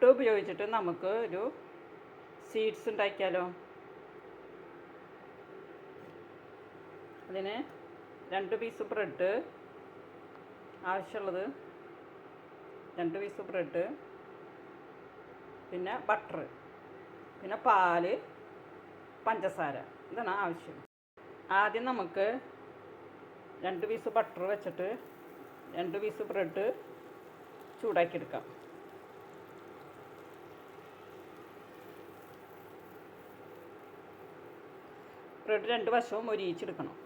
Bread ഉപയോഗിച്ചിട്ട് നമുക്ക് ഒരു സീഡ്സ് ഉണ്ടാക്കിയാലോ? അതിന് 2 പീസ് ബ്രെഡ് ആവശ്യമുള്ളത്, 2 പീസ് ബ്രെഡ്, പിന്നെ ബട്ടർ, പിന്നെ പാല്, പഞ്ചസാര, ഇതാണ് ആവശ്യം. ആദ്യം നമുക്ക് 2 പീസ് ബട്ടർ വെച്ചിട്ട് 2 പീസ് ബ്രെഡ് ചൂടാക്കിയെടുക്കാം. ബ്രെഡ് 2 വശവും മൊരിയിച്ചെടുക്കണം.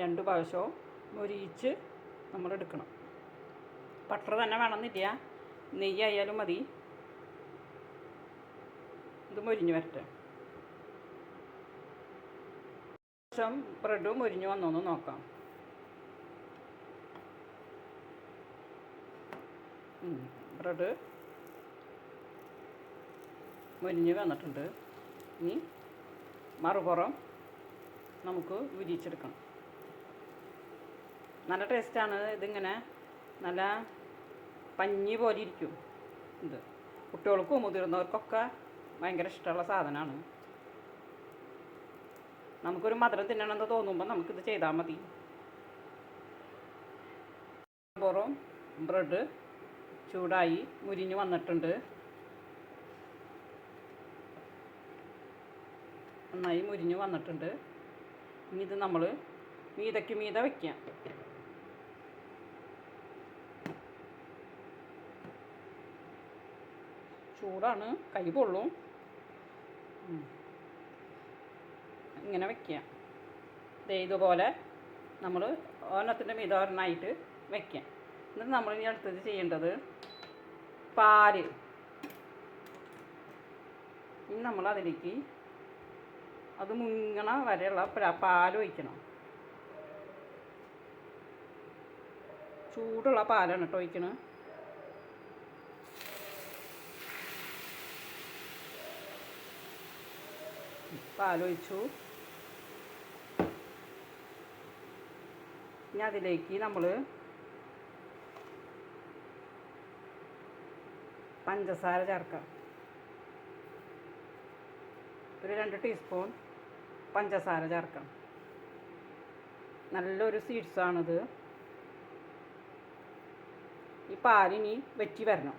രണ്ട് പ്രാവശ്യവും മൊരിയിച്ച് നമ്മളെടുക്കണം. ബട്ടർ തന്നെ വേണമെന്നില്ല, നെയ്യ് ആയാലും മതി. ഇത് മൊരിഞ്ഞ് വരട്ടെ. ശേഷം ബ്രെഡ് മൊരിഞ്ഞ് വന്നോന്ന് നോക്കാം. ബ്രെഡ് മൊരിഞ്ഞ് വന്നിട്ടുണ്ട്. ഇനി മറുപുറം നമുക്ക് വിരിച്ചെടുക്കണം. നല്ല ടേസ്റ്റാണ്. ഇതിങ്ങനെ നല്ല പഞ്ഞി പോലെ ഇരിക്കും. ഇത് കുട്ടികൾക്കും മുതിർന്നവർക്കൊക്കെ ഭയങ്കര ഇഷ്ടമുള്ള സാധനമാണ്. നമുക്കൊരു മധുരം തിന്നണമെന്ന് തോന്നുമ്പോൾ നമുക്കിത് ചെയ്താൽ മതി. പുറം ബ്രെഡ് ചൂടായി മുരിഞ്ഞ് വന്നിട്ടുണ്ട്. നന്നായി മുരിഞ്ഞ് വന്നിട്ടുണ്ട്. ഇനി ഇത് നമ്മൾ മീതയ്ക്ക് മീത വയ്ക്കാം. ചൂടാണ്, കൈ പൊള്ളും. ഇങ്ങനെ വയ്ക്കുക. ഇതുപോലെ നമ്മൾ ഓരണത്തിൻ്റെ മീത ഒരെണ്ണമായിട്ട് വയ്ക്കാം. എന്നിട്ട് നമ്മളിനി അടുത്തത് ചെയ്യേണ്ടത് പാല്. ഇനി നമ്മൾ അതിലേക്ക് അത് മുങ്ങണ വരെയുള്ള പാൽ ഒഴിക്കണം. ചൂടുള്ള പാലാണ് കേട്ടോ ഒഴിക്കണത്. പാലൊഴിച്ചു. ഇനി അതിലേക്ക് നമ്മൾ പഞ്ചസാര ചേർക്കാം. ഒരു 2 ടീസ്പൂൺ പഞ്ചസാര ചേർക്കാം. നല്ലൊരു സ്വീറ്റ്സാണിത്. ഈ പാലിനി വറ്റി വരണം.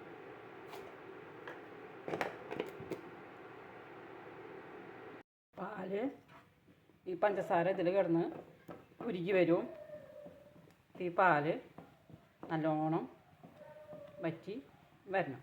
പാല് ഈ പഞ്ചസാര ഇതിൽ കിടന്ന് ഉരുകി വരും. ഈ പാല് നല്ലോണം വറ്റി വരണം.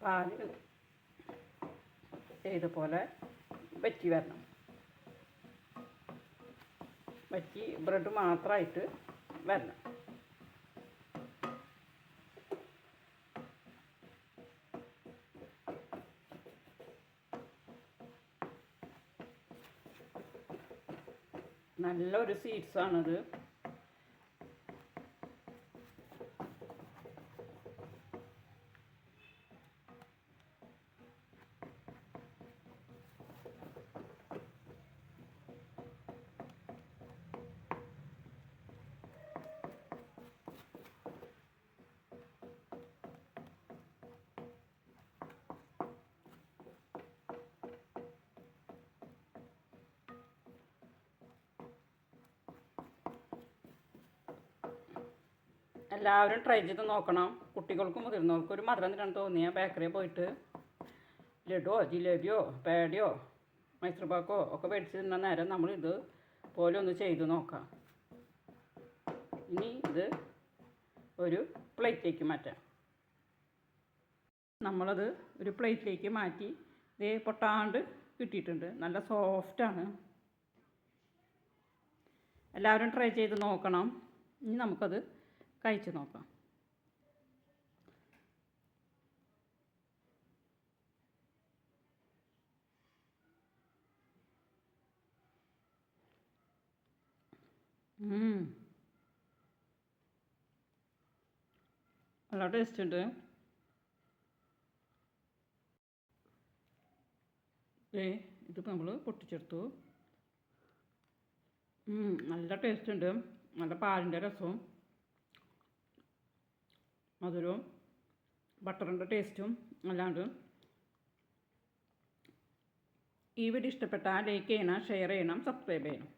പാല് ഇതുപോലെ വറ്റി വരണം. വറ്റി ബ്രെഡ് മാത്രമായിട്ട് വരണം. നല്ലൊരു സ്വീറ്റ്സാണിത്. എല്ലാവരും ട്രൈ ചെയ്ത് നോക്കണം. കുട്ടികൾക്കും മുതിർന്നവർക്കും ഒരു മധുരം തിന്നാൻ തോന്നിയാൽ ബേക്കറിയിൽ പോയിട്ട് ലഡുവോ ജിലേബിയോ പേടയോ മൈസൂർപാക്കോ ഒക്കെ മേടിച്ച് തിന്നാൻ നേരം നമ്മളിത് പോലെ ഒന്ന് ചെയ്ത് നോക്കാം. ഇനി ഇത് ഒരു പ്ലേറ്റിലേക്ക് മാറ്റാം. നമ്മളത് ഒരു പ്ലേറ്റിലേക്ക് മാറ്റി ഇതേ പൊട്ടാണ്ട് കിട്ടിയിട്ടുണ്ട്. നല്ല സോഫ്റ്റാണ്. എല്ലാവരും ട്രൈ ചെയ്ത് നോക്കണം. ഇനി നമുക്കത് കഴിച്ച് നോക്കാം. നല്ല ടേസ്റ്റ് ഉണ്ട്. ഇതിപ്പോൾ നമ്മൾ പൊട്ടിച്ചെടുത്തു. നല്ല ടേസ്റ്റ് ഉണ്ട്. നല്ല പാലിൻ്റെ രസവും മധുരവും ബട്ടറിൻ്റെ ടേസ്റ്റും അല്ലാണ്ട്. ഈ വീഡിയോ ഇഷ്ടപ്പെട്ടാൽ ലൈക്ക് ചെയ്യണം, ഷെയർ ചെയ്യണം, സബ്സ്ക്രൈബ് ചെയ്യണം.